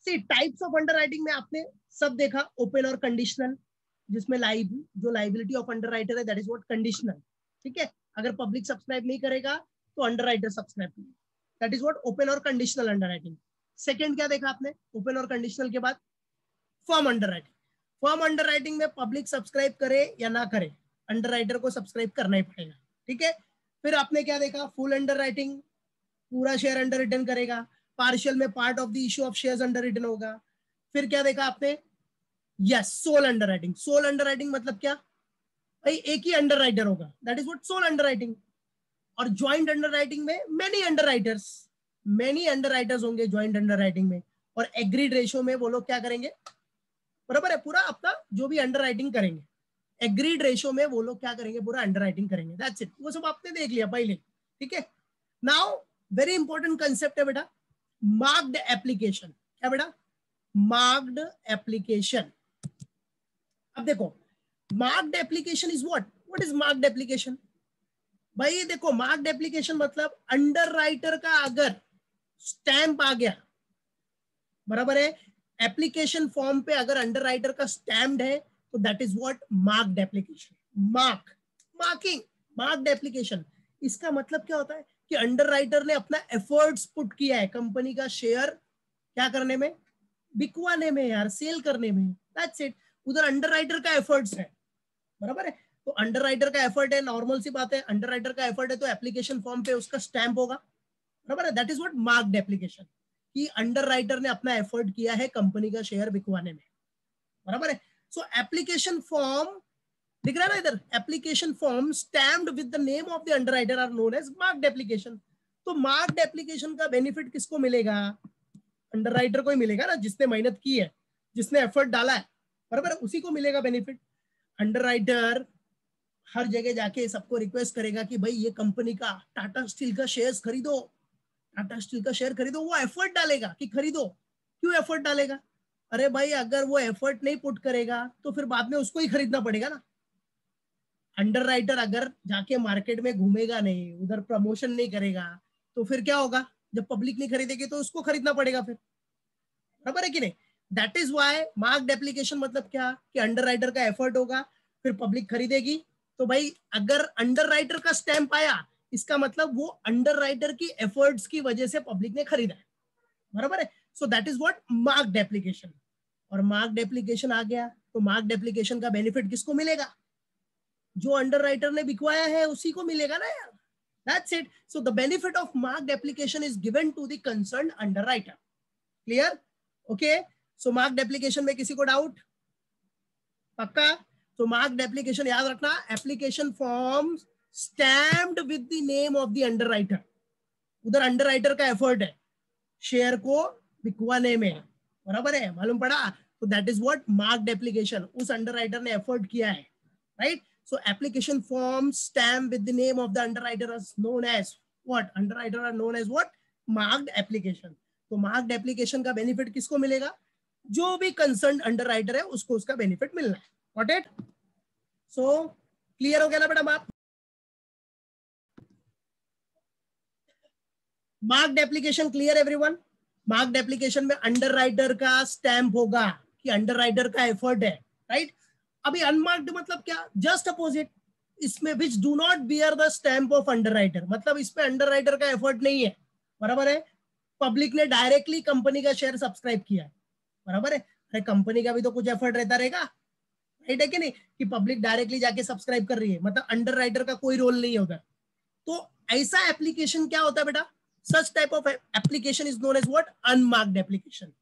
C types of underwriting में आपने सब देखा, ओपन और कंडीशनल, जिसमें जो लाइबिलिटी ऑफ अंडरराइटर है दैट इज व्हाट कंडीशनल, ठीक है। अगर पब्लिक सब्सक्राइब नहीं करेगा तो अंडरराइटर सब्सक्राइब करेगा, दैट इज व्हाट ओपन और कंडीशनल अंडरराइटिंग। सेकंड क्या देखा आपने ओपन और कंडीशनल के बाद, फर्म अंडरराइटिंग। फर्म अंडरराइटिंग में पब्लिक सब्सक्राइब करे या ना करे, अंडरराइटर को सब्सक्राइब करना ही पड़ेगा, ठीक है। फिर आपने क्या देखा, फुल अंडरराइटिंग, पूरा शेयर अंडर रिटन करेगा, पार्शियल में part of the issue of shares underwritten होगा। फिर क्या देखा आपने, yes sole underwriting. Sole underwriting मतलब क्या भाई, एक ही अंडरराइटर होगा, that is what sole underwriting. और ज्वाइंट अंडरराइटिंग में मेनी अंडरराइटर्स होंगे ज्वाइंट अंडरराइटिंग में, और एग्रीड रेशियो में वो लोग क्या करेंगे, बराबर है, पूरा अपना जो भी अंडरराइटिंग करेंगे, एग्रीड रेशियो में वो लोग क्या करेंगे, पूरा अंडरराइटिंग करेंगे, दैट्स इट। वो सब आपने देख लिया पहले, ठीक है। नाउ वेरी इंपॉर्टेंट कंसेप्ट है बेटा, मार्क्ड एप्लीकेशन। क्या बेटा, मार्क्ड एप्लीकेशन। अब देखो marked application is what is marked application. भाई देखो मार्क्ड एप्लीकेशन मतलब अंडरराइटर का अगर स्टैंप आ गया, बराबर है, एप्लीकेशन फॉर्म पे अगर अंडरराइटर का स्टैम्प्ड है तो that is what marked application. Marking, marked application. इसका मतलब क्या होता है कि अंडरराइटर ने अपना एफर्ट्स पुट किया है कंपनी का शेयर क्या करने में, बिकवाने में यार, सेल करने में, दैट्स इट। उधर अंडरराइटर का एफर्ट्स है, बराबर है। तो अंडरराइटर का एफर्ट है, नॉर्मल सी बात है, अंडरराइटर का एफर्ट है तो एप्लीकेशन फॉर्म पे उसका स्टैंप होगा, बराबर है। That is what marked application, कि अंडरराइटर ने अपना एफर्ट किया है कंपनी का शेयर बिकवाने में, बराबर है। सो एप्लीकेशन फॉर्म दिख रहा है ना इधर, application form stamped with the name of the underwriter are known as marked application. तो मार्क्ड एप्लीकेशन का बेनिफिट किसको मिलेगा, अंडरराइटर को ही मिलेगा ना, जिसने मेहनत की है, जिसने एफर्ट डाला है, बराबर है, उसी को मिलेगा बेनिफिट। अंडरराइटर हर जगह जाके सबको रिक्वेस्ट करेगा कि भाई ये कंपनी का टाटा स्टील का शेयर्स खरीदो, टाटा स्टील का शेयर खरीदो, वो एफर्ट डालेगा कि खरीदो। क्यों एफर्ट डालेगा, अरे भाई अगर वो एफर्ट नहीं पुट करेगा तो फिर बाद में उसको ही खरीदना पड़ेगा ना। अंडरराइटर अगर जाके मार्केट में घूमेगा नहीं, उधर प्रमोशन नहीं करेगा, तो फिर क्या होगा, जब पब्लिक नहीं खरीदेगी तो उसको खरीदना पड़ेगा फिर, बराबर है कि नहीं। That is why marked application मतलब क्या, कि अंडरराइटर का एफर्ट होगा, फिर पब्लिक खरीदेगी। तो भाई अगर अंडरराइटर का स्टैंप आया, इसका मतलब वो अंडरराइटर की एफर्ट्स की वजह से पब्लिक ने खरीदा है, बराबर है। So that is what marked application. और मार्क्ड एप्लीकेशन आ गया तो मार्क्ड एप्लीकेशन का बेनिफिट किसको मिलेगा, जो अंडरराइटर ने बिकवाया है उसी को मिलेगा ना यार, that's it. So the benefit of marked application is given to the concerned underwriter. Clear, okay. So marked application में किसी को डाउट, पक्का। तो मार्क्ड एप्लीकेशन याद रखना, application form stamped with the name of the underwriter, उधर underwriter का effort है शेयर को बिकवाने में, बराबर है, मालूम पड़ा। तो that is what marked application, उस अंडरराइटर ने एफर्ट किया है, right. So application form stamp with the name of the underwriter is known as what, underwriter are known as what marked application. तो मार्क्ड एप्लीकेशन का benefit किसको मिलेगा, जो भी कंसर्न अंडरराइटर है उसको उसका बेनिफिट मिलना है, गॉट इट। सो क्लियर हो गया ना बेटा बात। Marked application clear everyone. Marked application में अंडरराइटर का स्टैंप होगा कि अंडरराइटर का एफर्ट है, राइट। अभी अनमार्क्ड मतलब क्या, जस्ट अपोजिट, इसमें विच do not bear the stamp of underwriter, मतलब इसमें अंडरराइटर का एफर्ट नहीं है, बराबर है। पब्लिक ने डायरेक्टली कंपनी का शेयर सब्सक्राइब किया है, बराबर है। अरे कंपनी का भी तो कुछ एफर्ट रहता रहेगा, राइट है कि नहीं, कि पब्लिक डायरेक्टली जाके सब्सक्राइब कर रही है, मतलब अंडरराइटर का कोई रोल नहीं होता। तो ऐसा एप्लीकेशन क्या होता है बेटा, such type of application is known as what unmarked application,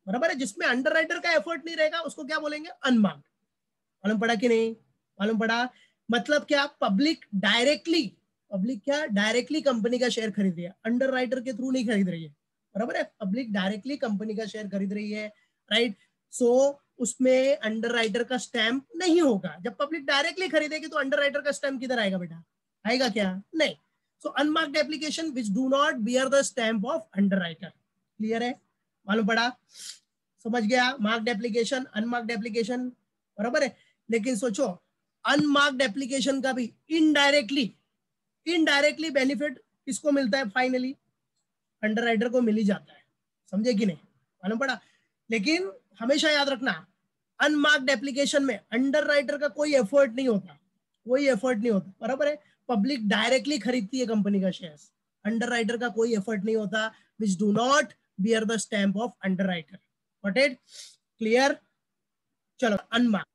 बराबर है। जिसमें अंडरराइटर का एफर्ट नहीं रहेगा उसको क्या बोलेंगे, अनमार्क्ड। मालूम पड़ा कि नहीं, मालूम पड़ा। मतलब क्या, पब्लिक क्या डायरेक्टली कंपनी का शेयर खरीद रही है, अंडरराइटर के थ्रू नहीं खरीद रही है, बराबर है। पब्लिक डायरेक्टली कंपनी का शेयर खरीद रही है, राइट। सो उसमें अंडरराइटर का स्टैंप नहीं होगा। जब पब्लिक डायरेक्टली खरीदेगी तो अंडरराइटर का स्टैंप किधर आएगा बेटा, आएगा क्या, नहीं। So unmarked application which do not bear the stamp of underwriter, clear है, मालूम पड़ा, समझ गया। मार्क्ड एप्लीकेशन, अनमार्क्ड एप्लीकेशन, बराबर है। लेकिन सोचो अनमार्क्ड एप्लीकेशन का भी इनडायरेक्टली बेनिफिट किसको मिलता है, फाइनली अंडरराइटर को मिल ही जाता है, समझे कि नहीं, मालूम पड़ा। लेकिन हमेशा याद रखना अनमार्क्ड एप्लीकेशन में अंडर राइटर का कोई एफर्ट नहीं होता, कोई एफर्ट नहीं होता, बराबर है। पब्लिक डायरेक्टली खरीदती है कंपनी का शेयर्स, अंडर राइटर का कोई एफर्ट नहीं होता, which do not bear the stamp of underwriter. Got it? Clear? चलो unmarked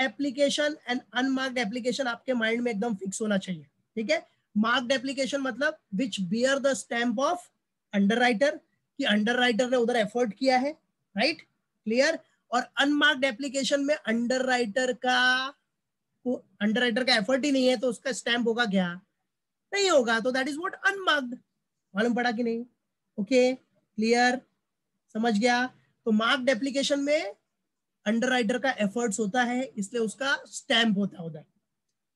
application and unmarked application आपके माइंड में एकदम फिक्स होना चाहिए, ठीक है। मार्क्ड एप्लीकेशन मतलब which bear the stamp of underwriter, कि अंडर राइटर ने उधर एफर्ट किया है, राइट? क्लियर? और अनमार्क्ड एप्लीकेशन में अंडर राइटर का एफर्ट ही नहीं है, तो उसका स्टैम्प होगा क्या? नहीं होगा, तो दैट इज व्हाट अनमार्क्ड। मालूम पड़ा कि नहीं? ओके, क्लियर, समझ गया? तो मार्क्ड एप्लीकेशन में अंडर राइटर का एफर्ट्स होता है, इसलिए उसका स्टैम्प होता है उधर,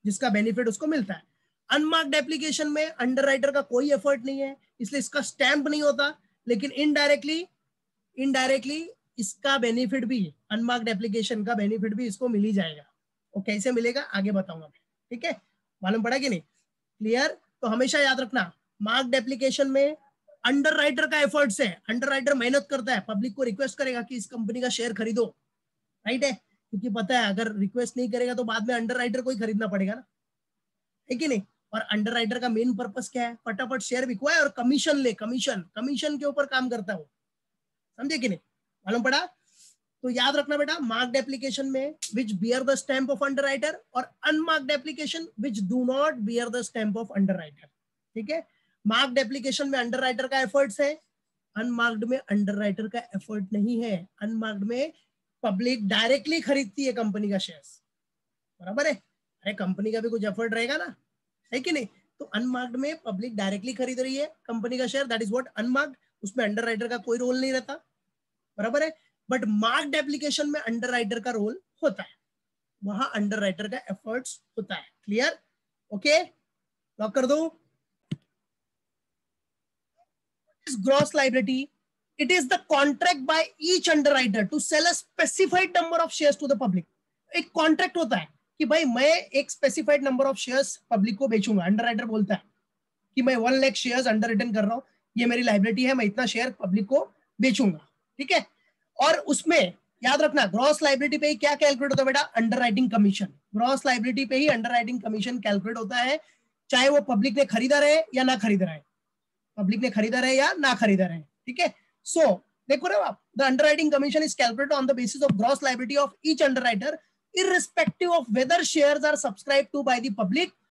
जिसका बेनिफिट उसको मिलता है। अनमार्क्ड एप्लीकेशन में अंडर राइटर का कोई एफर्ट नहीं है, इसलिए इसका स्टैम्प नहीं होता, लेकिन इनडायरेक्टली इसका बेनिफिट भी, अनमार्क्ड एप्लीकेशन का बेनिफिट भी इसको मिल ही जाएगा। वो कैसे मिलेगा आगे बताऊंगा मैं, ठीक है? मालूम पड़ा कि नहीं? क्लियर? तो हमेशा याद रखना मार्क्ड एप्लीकेशन में अंडर राइटर का एफर्ट्स है, अंडर राइटर मेहनत करता है, पब्लिक को रिक्वेस्ट करेगा कि इस कंपनी का शेयर खरीदो, राइट है? क्योंकि पता है अगर रिक्वेस्ट नहीं करेगा तो बाद में अंडर राइटर को ही खरीदना पड़ेगा ना, है कि नहीं? और अंडर राइटर का मेन पर्पस क्या है? फटाफट शेयर बिकवाए और कमीशन ले, कमीशन के ऊपर काम करता है वो, समझे कि नहीं? मालूम पड़ा? तो याद रखना बेटा, मार्क्ड एप्लीकेशन में which bear the stamp of underwriter, और unmarked application which do not bear the stamp of underwriter, ठीक है? मार्क्ड एप्लीकेशन में अंडर राइटर का एफर्ट्स है, अनमार्क्ड में अंडर राइटर का एफर्ट नहीं है। अनमार्क्ड में पब्लिक डायरेक्टली खरीदती है कंपनी का शेयर्स, बराबर है? अरे कंपनी का भी कुछ एफर्ट रहेगा ना, है कि नहीं? तो अनमार्क्ड में पब्लिक डायरेक्टली खरीद रही है कंपनी का share, that is what unmarked. उसमें अंडर राइटर का कोई रोल नहीं रहता, बराबर है? बट मार्क्ड एप्लीकेशन में अंडर राइटर का रोल होता है, वहां अंडर राइटर का एफर्ट्स होता है। क्लियर? ओके, लॉक कर दो। Gross liability, it is the contract by each underwriter to sell a specified number of shares to the public। एक कॉन्ट्रैक्ट होता है कि भाई मैं एक specified number of shares public को बेचूंगा। अंडरराइटर बोलता है कि मैं 1 लाख शेयर्स अंडर रिटर्न कर रहा हूं, ये मेरी लायबिलिटी है, मैं इतना शेयर पब्लिक को बेचूंगा, ठीक है? और उसमें याद रखना ग्रॉस लायबिलिटी पे ही क्या कैलकुलेट होता है बेटा? Underwriting commission. ग्रॉस लायबिलिटी पे ही अंडरराइटिंग कमीशन कैलकुलेट होता है, चाहे वो पब्लिक ने खरीदा रहे या ना खरीदा रहे, पब्लिक ने खरीदा रहे या ना खरीदा रहे, ठीक है? So, देखो ना आप, the underwriting commission is calculated on the basis of gross liability of each underwriter, irrespective of whether shares are subscribed to by the public